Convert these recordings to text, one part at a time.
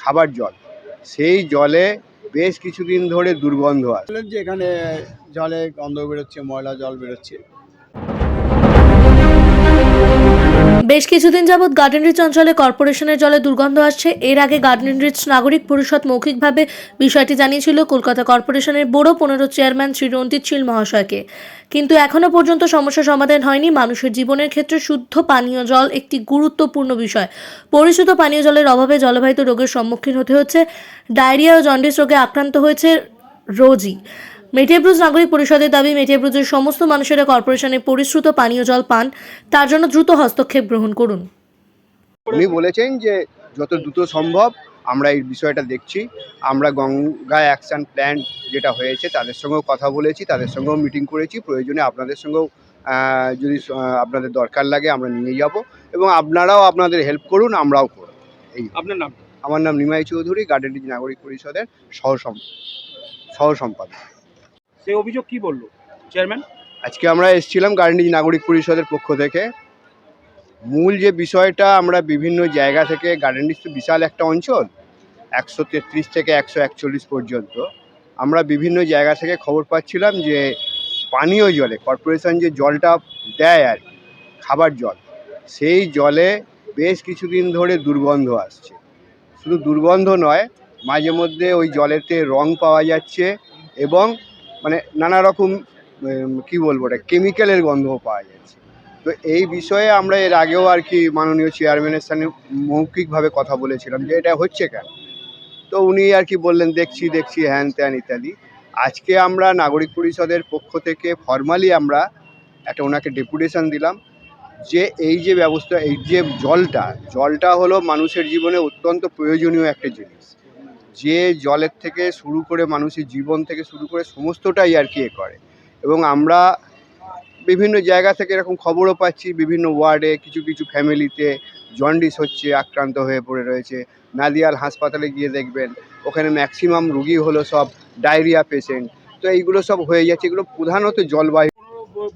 খাবার জল, সেই জলে বেশ কিছুদিন ধরে দুর্গন্ধ আসছে। যে এখানে জলে গন্ধ বেরোচ্ছে, ময়লা জল বেরোচ্ছে। বেশ কিছুদিন যাবৎ গার্ডেন রিচ অঞ্চলে কর্পোরেশনের জলে দুর্গন্ধ আসছে। এর আগে গার্ডেন রিচ নাগরিক পরিষদ মৌখিকভাবে বিষয়টি জানিয়েছিল কলকাতা কর্পোরেশনের বোর্ড 15 চেয়ারম্যান শ্রী রঞ্জিত শীল মহাশয়কে, কিন্তু এখনো পর্যন্ত সমস্যা সমাধান হয়নি। মানুষের জীবনের ক্ষেত্রে শুদ্ধ পানীয় জল একটি গুরুত্বপূর্ণ বিষয়। পরিশুদ্ধ পানীয় জলের অভাবে জলবাহিত রোগের সম্মুখীন হতে হচ্ছে। ডায়রিয়া ও জন্ডিস রোগে আক্রান্ত হয়েছে রোজই। মেটিয়াব্রুজ নাগরিক পরিষদের দাবি, মেটিয়াব্রুজের সমস্ত মানুষেরা কর্পোরেশনের পরিশ্রুত পানীয় জল পান, তার জন্য দ্রুত হস্তক্ষেপ গ্রহণ করুন। উনি বলেছেন যে যত দ্রুত সম্ভব আমরা এই বিষয়টা দেখছি। আমরা গঙ্গা অ্যাকশন প্ল্যান যেটা হয়েছে তাদের সঙ্গেও কথা বলেছি, তাদের সঙ্গেও মিটিং করেছি। প্রয়োজনে আপনাদের সঙ্গেও যদি আপনাদের দরকার লাগে আমরা নিয়ে যাব, এবং আপনারাও আপনাদের হেল্প করুন, আমরাও করব। এই আপনার নাম? আমার নাম নিমাই চৌধুরী, গার্ডেন রিচ নাগরিক পরিষদের সহ সম্পাদক। সেই অভিযোগ কি বললো চেয়ারম্যান? আজকে আমরা এসেছিলাম গার্ডেন রিচ নাগরিক পরিষদের পক্ষ থেকে। মূল যে বিষয়টা, আমরা বিভিন্ন জায়গা থেকে, গার্ডেন রিচ তো বিশাল একটা অঞ্চল, 133 থেকে 141 পর্যন্ত, আমরা বিভিন্ন জায়গা থেকে খবর পাচ্ছিলাম যে পানীয় জলে কর্পোরেশন যে জলটা দেয় আর কি, খাবার জল, সেই জলে বেশ কিছুদিন ধরে দুর্গন্ধ আসছে। শুধু দুর্গন্ধ নয়, মাঝে মধ্যে ওই জলেতে রং পাওয়া যাচ্ছে, এবং মানে নানা রকম কী বলবো, ওটা কেমিক্যালের গন্ধও পাওয়া যাচ্ছে। তো এই বিষয়ে আমরা এর আগেও আর কি মাননীয় চেয়ারম্যানের সঙ্গে মৌখিকভাবে কথা বলেছিলাম যে এটা হচ্ছে কেন। তো উনি আর কি বললেন দেখছি হ্যান ত্যান ইত্যাদি। আজকে আমরা নাগরিক পরিষদের পক্ষ থেকে ফর্মালি আমরা একটা ওনাকে ডেপুটেশন দিলাম যে এই যে ব্যবস্থা, এই যে জলটা হলো মানুষের জীবনে অত্যন্ত প্রয়োজনীয় একটা জিনিস, যে জলের থেকে শুরু করে মানুষের জীবন থেকে শুরু করে সমস্তটাই আর কি করে। এবং আমরা বিভিন্ন জায়গা থেকে এরকম খবরও পাচ্ছি, বিভিন্ন ওয়ার্ডে কিছু ফ্যামিলিতে জন্ডিস হচ্ছে, আক্রান্ত হয়ে পড়ে রয়েছে। নাদিয়াল হাসপাতালে গিয়ে দেখবেন ওখানে ম্যাক্সিমাম রুগী হলো সব ডায়রিয়া পেশেন্ট। তো এইগুলো সব হয়ে যাচ্ছে, এগুলো প্রধানত জলবায়ু।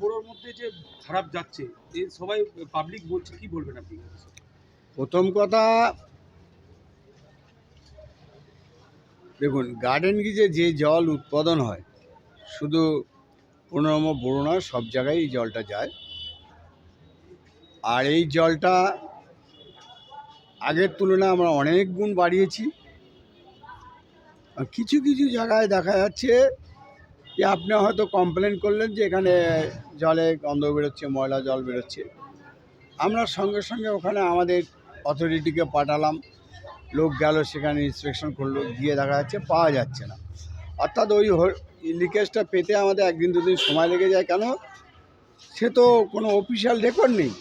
বড়োর মধ্যে যে খারাপ যাচ্ছে, এই সবাই পাবলিক বলছে, কি বলবেন আপনি? প্রথম কথা, দেখুন, গার্ডেন রিচে যে জল উৎপাদন হয় শুধু 15 নম্বর বড় নয়, সব জায়গায় এই জলটা যায়। আর এই জলটা আগের তুলনায় আমরা অনেক গুণ বাড়িয়েছি। কিছু জায়গায় দেখা যাচ্ছে যে আপনি হয়তো কমপ্লেন করলেন যে এখানে জলে গন্ধ বেরোচ্ছে, ময়লা জল বেরোচ্ছে। আমরা সঙ্গে সঙ্গে ওখানে আমাদের অথরিটিকে পাঠালাম, লোক গেল, সেখানে ইন্সপেকশন করলো, গিয়ে দেখা যাচ্ছে পাওয়া যাচ্ছে না। অর্থাৎ ওই লিকেজটা পেতে আমাদের 1-2 দিন সময় লেগে যায়। কেন? সে তো কোনো অফিসিয়াল রেকর্ড নেই,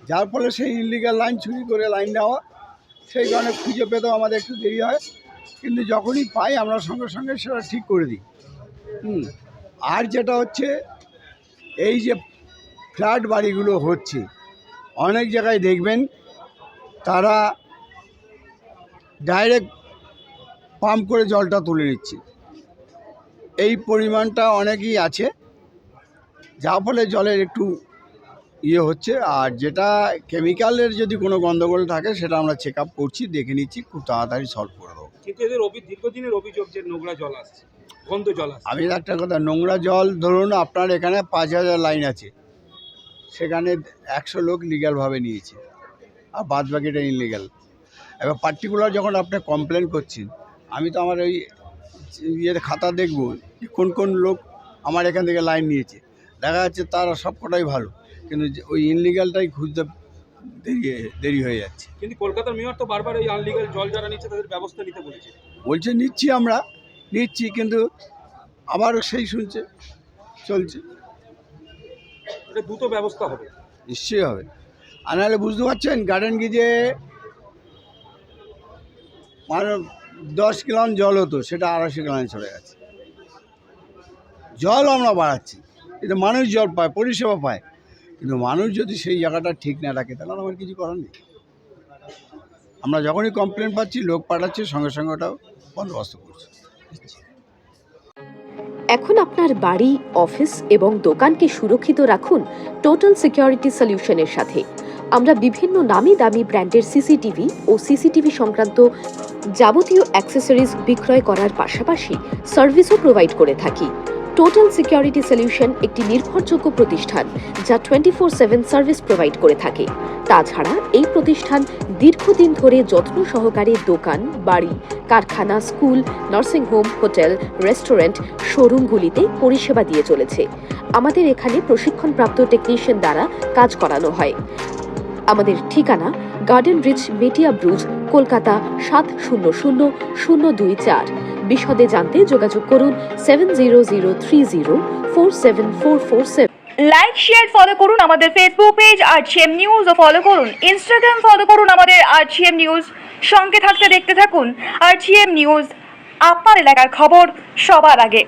যার ফলে সেই ইনলিগাল লাইন চুরি করে লাইন নেওয়া, সেই কারণে খুঁজে পেতেও আমাদের একটু দেরি হয়। কিন্তু যখনই পাই আমরা সঙ্গে সঙ্গে সেটা ঠিক করে দিই। আর যেটা হচ্ছে, এই যে ফ্ল্যাট বাড়িগুলো হচ্ছে, অনেক জায়গায় দেখবেন তারা ডাইরেক্ট পাম্প করে জলটা তুলে নিচ্ছে। এই পরিমাণটা অনেকই আছে, যার ফলে জলের একটু হচ্ছে। আর যেটা কেমিক্যালের যদি কোনো গন্ডগোল থাকে সেটা আমরা চেক আপ করছি, দেখে নিচ্ছি, খুব তাড়াতাড়ি সলভ করে দেবো। কিন্তু এদের দীর্ঘদিনের অভিযোগ যে নোংরা জল আসছে, গন্ধ জল আসছে। আমি একটা কথা, নোংরা জল, ধরুন আপনার এখানে 5000 লাইন আছে, সেখানে 100 লোক লিগ্যালভাবে নিয়েছে, আর বাদ বাকিটা ইনলিগ্যাল। এবার পার্টিকুলার যখন আপনি কমপ্লেন করছেন, আমি তো আমার ওই খাতা দেখব কোন লোক আমার এখান থেকে লাইন নিয়েছে। দেখা যাচ্ছে তারা সবকটাই ভালো, কিন্তু ওই ইনলিগ্যালটাই খুঁজতে দেরি হয়ে যাচ্ছে। কিন্তু কলকাতার মেয়র তো বারবার এই আনলিগ্যাল জল যারা নিচ্ছে তাদের ব্যবস্থা নিতে বলছে আমরা নিচ্ছি, কিন্তু আবারও সেই শুনছে, চলছে। এটা দ্রুত ব্যবস্থা হবে, নিশ্চয়ই হবে। আর নাহলে বুঝতে পারছেন, গার্ডেন রিচে মানে 10 গ্যালন জল হতো, সেটা 250 গ্যালনে চলে গেছে। জল আমরা বাড়াচ্ছি, কিন্তু মানুষ জল পায়, পরিষেবা পায়, কিন্তু মানুষ যদি সেই জায়গাটা ঠিক না রাখে তাহলে আমার কিছু করার নেই। আমরা যখনই কমপ্লেন পাচ্ছি, লোক পাঠাচ্ছি, সঙ্গে সঙ্গে ওটাও বন্দোবস্ত করছি। এখন আপনার বাড়ি, অফিস এবং দোকানকে সুরক্ষিত রাখুন টোটাল সিকিউরিটি সলিউশনের সাথে। আমরা বিভিন্ন নামি দামি ব্র্যান্ডের সিসিটিভি ও সিসিটিভি সংক্রান্ত যাবতীয় অ্যাক্সেসরিজ বিক্রয় করার পাশাপাশি সার্ভিসও প্রোভাইড করে থাকি। টোটাল সিকিউরিটি সলিউশন একটি নির্ভরযোগ্য প্রতিষ্ঠান যা 24/7 সার্ভিস প্রোভাইড করে থাকে। তাছাড়া এই প্রতিষ্ঠান দীর্ঘদিন ধরে যত্ন সহকারে দোকান, বাড়ি, কারখানা, school, nursing home, hotel, restaurant, শোরুমগুলিতে পরিষেবা দিয়ে চলেছে। আমাদের এখানে প্রশিক্ষণপ্রাপ্ত টেকনিশিয়ান দ্বারা কাজ করানো হয়। আমাদের ঠিকানা গার্ডেন রিচ, মেটিয়া ব্রুজ, কলকাতা 700024। বিশদে জানতে যোগাযোগ করুন 7003047447। লাইক শেয়ার ফলো করুন আমাদের ফেসবুক পেজ আরজিএম নিউজ ও ফলো করুন ইনস্টাগ্রাম ফলো করুন আমাদের আরজিএম নিউজ। সঙ্গে থাকতে দেখতে থাকুন আরজিএম নিউজ, আপনার এলাকার খবর সবার আগে।